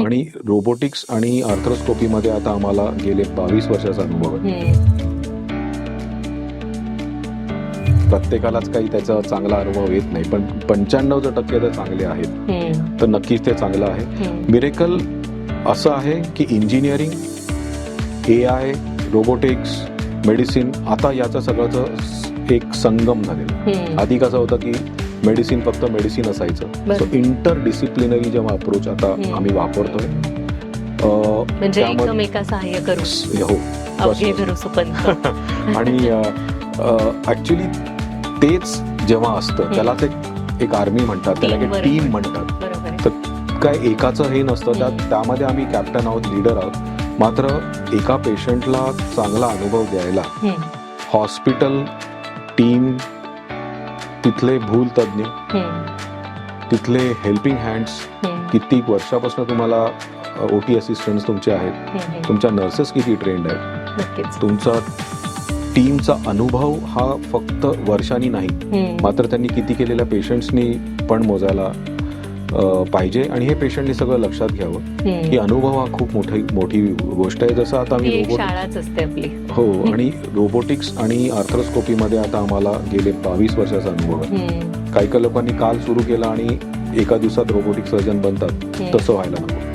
आणि रोबोटिक्स आणि आर्थ्रोस्कोपी मध्ये आता आम्हाला गेले 22 वर्षाचा अनुभव आहे. प्रत्येकालाच काही त्याचा चांगला अनुभव येत नाही, पण 95% तर चांगले आहेत, तर नक्कीच ते चांगलं आहे. मिरेकल असं आहे की इंजिनिअरिंग, AI, रोबोटिक्स, मेडिसिन आता याचं सगळं एक संगम झालेला. आधी कसं होतं की मेडिसिन फक्त मेडिसिन असायचं. सो इंटर डिसिप्लिनरी जेव्हा अप्रोच आता आम्ही वापरतोय, म्हणजे एकमेका सहाय्य करू, हो, अवघे धरू सुपंथ. आणि ऍक्च्युली तेच जेव्हा असतं त्यालाच एक आर्मी म्हणतात, त्याला एक टीम म्हणतात. तर काय एकाचं हे नसतं, त्यामध्ये आम्ही कॅप्टन आहोत, लीडर आहोत. मात्र एका पेशंटला चांगला अनुभव द्यायला हॉस्पिटल, टीम, तिथले भूलतज्ञ, तिथले हेल्पिंग हँड्स, कित्येक वर्षापासून तुम्हाला OT असिस्टंट्स तुमचे आहेत, तुमच्या नर्सेस किती ट्रेंड आहेत, तुमचा टीमचा अनुभव हा फक्त वर्षांनी नाही, मात्र त्यांनी किती केलेल्या पेशंट्सनी पण मोजायला पाहिजे. आणि हे पेशंटनी सगळं लक्षात घ्यावं की अनुभव हा खूप मोठी गोष्ट आहे. जसं आता आम्ही शाळाच असते आपली. हो, आणि रोबोटिक्स आणि आर्थ्रोस्कोपी मध्ये आता आम्हाला गेले 22 वर्षाचा अनुभव आहे. काही लोकांनी काल सुरू केला आणि एका दिवसात रोबोटिक सर्जन बनतात, तसं व्हायला नको.